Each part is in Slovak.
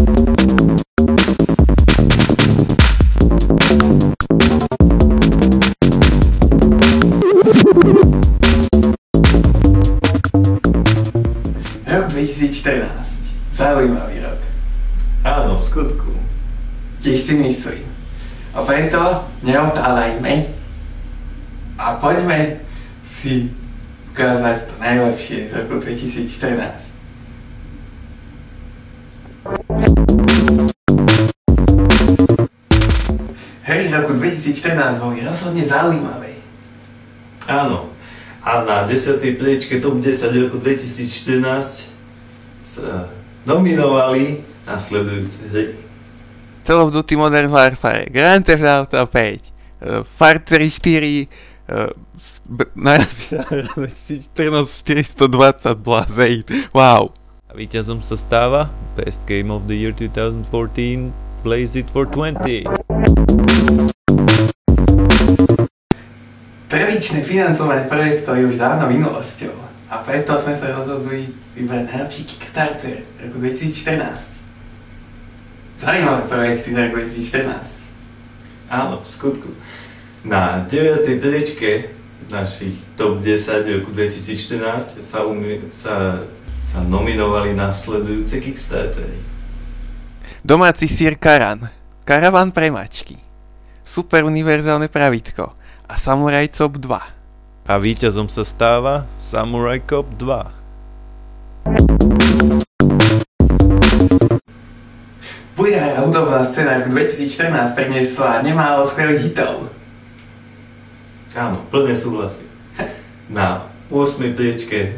Rok 2014. Zaujímavý rok. Áno, v skutku. Tiež si myslím. A preto neotálajme a poďme si ukázať to najlepšie z roku 2014. Hry roku 2014 boli rozhodne zaujímavé. Áno. A na 10. priečke Top 10 roku 2014 sa nominovali nasledujúce hry. Call of Duty Modern Warfare, Grand Theft Auto 5, Far Cry 4, najlepšia hra 2014 420 Blazade, wow. A víťazom sa stáva Best Game of the Year 2014 Blaze It for 20. Tradičné financovanie projektov je už dávno minulosťou a preto sme sa rozhodli vybrať najlepší Kickstarter roku 2014. Zaujímavé projekty z roku 2014. Áno, v skutku. Na 9. priečke našich Top 10 roku 2014 sa nominovali nasledujúce Kickstartery. Domáci sír Karan, Karavan pre mačky, Super univerzálne pravítko a Samurai Cop 2. A víťazom sa stáva Samurai Cop 2. Bujárna hudobná scéna roku 2014 priniesla nemálo skvelých hitov. Áno, plne súhlasím. Na 8. priečke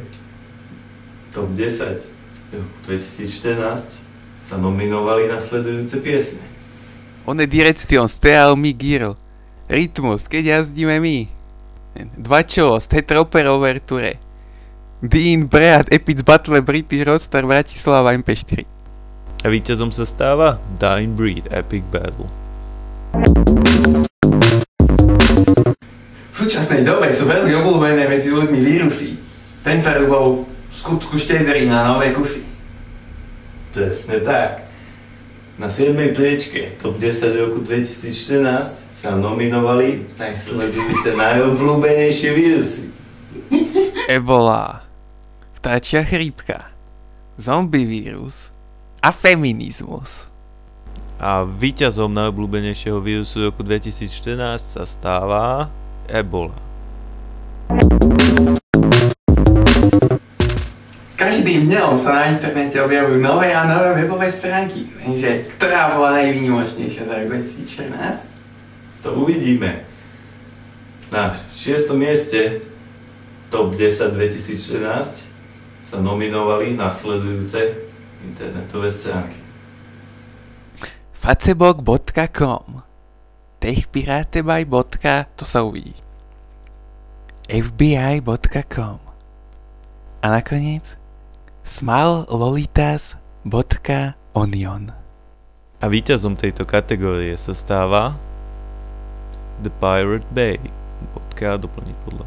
Top 10 roku 2014 sa nominovali nasledujúce piesne. One direction Steal Mi Giro, Rytmus, keď jazdíme my, Dvačo, Tetroper Overture, Dean Breat, Epic Battle, British Rockstar, Bratislava MP4. A víťazom sa stáva Dying Breed Epic Battle. V súčasnej dobe sú veľmi obľúbené medzi ľuďmi vírusy. Tento rok bol v skutku štedrý na nové kusy. Presne tak. Na 7. priečke Top 10 roku 2014 sa nominovali najsledujúce najobľúbenejšie vírusy. Ebola, vtáčia chrípka, zombie vírus a feminizmus. A víťazom najobľúbenejšieho vírusu roku 2014 sa stáva Ebola. Každým dňom sa na internete objavujú nové a nové webové stránky, lenže ktorá bola najvýnimočnejšia za rok 2014? To uvidíme. Na 6. mieste Top 10 2014 sa nominovali nasledujúce internetové stránky. Facebook.com, techpirate.by, to sa uvidí, fbi.com a nakoniec smallolitas.onion. A víťazom tejto kategórie sa stáva The Pirate Bay. Bodka doplniť podľa.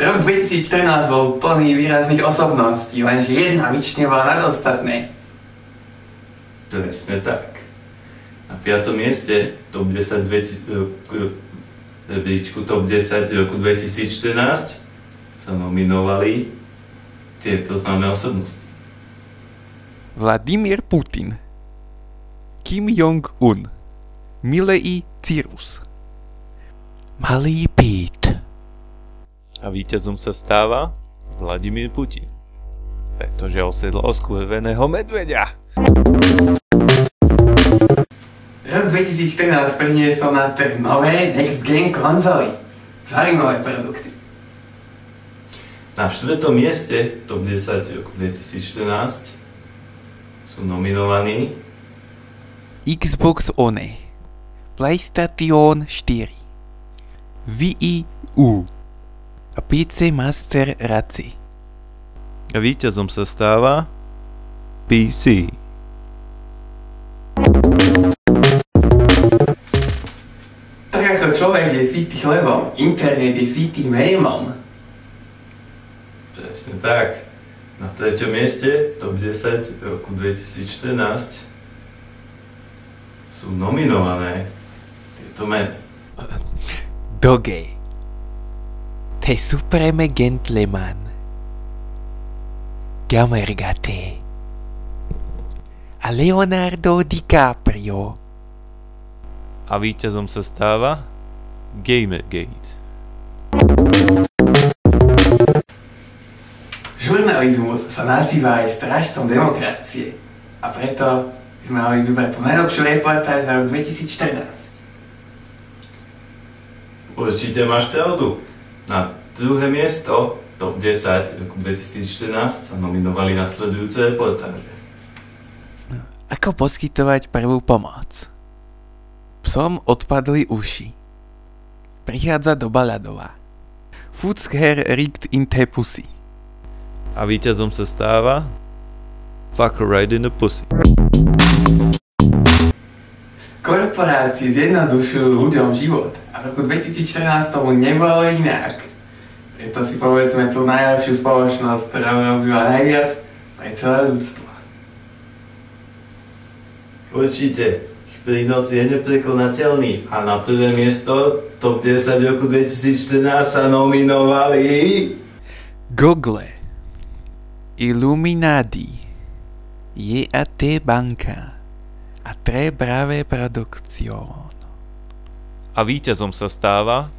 Rok 2014 bol plný výrazných osobností, lenže jedna vyčnevala nad ostatné. Presne tak. Na 5. mieste Top 10 rebríčku Top 10 roku 2014 sa nominovali tieto známe osobnosti. Vladimír Putin, Kim Jong-un, Milei Cyrus, Malý Pete. A víťazom sa stáva Vladimír Putin, pretože osedlal skurveného medveďa. Rok 2014 priniesol na trh nové Next Gen konzoly. Zaujímavé produkty. Na 4. mieste Top 10 roku 2014 sú nominovaní Xbox One, PlayStation 4, Wii U a PC Master Race. A víťazom sa stáva PC. Tak ako človek je sytý chlebom, internet je sytý mémom. Presne tak. Na 3. mieste top 10 roku 2014 sú nominované tieto mená. Doge. Te supreme gentleman. Gamergate. A Leonardo DiCaprio. A víťazom sa stáva Gamergate. Žurnalizmus sa nazýva aj strážcom demokracie a preto sme mali vybrať tú najlepšiu reportáž za rok 2014. Určite máš pravdu. Na 2. miesto top 10 roku 2014 sa nominovali nasledujúce reportáže. Ako poskytovať prvú pomoc? Psom odpadli uši. Prichádza do Baladova. Futscare rigged in the pussy. A víťazom sa stáva Fucker right in the pussy. Korporácie zjednodušujú ľuďom život a v roku 2014 tomu nebolo inak. Preto si povedzme tú najlepšiu spoločnosť, ktorá urobila najviac pre celé ľudstvo. Určite, ich prínos je neprekonateľný a na 1. miesto top 10 roku 2014 sa nominovali Google. Illuminati. JAT banka. A tre brave production. A víťazom sa stáva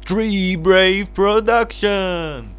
Three Brave Production.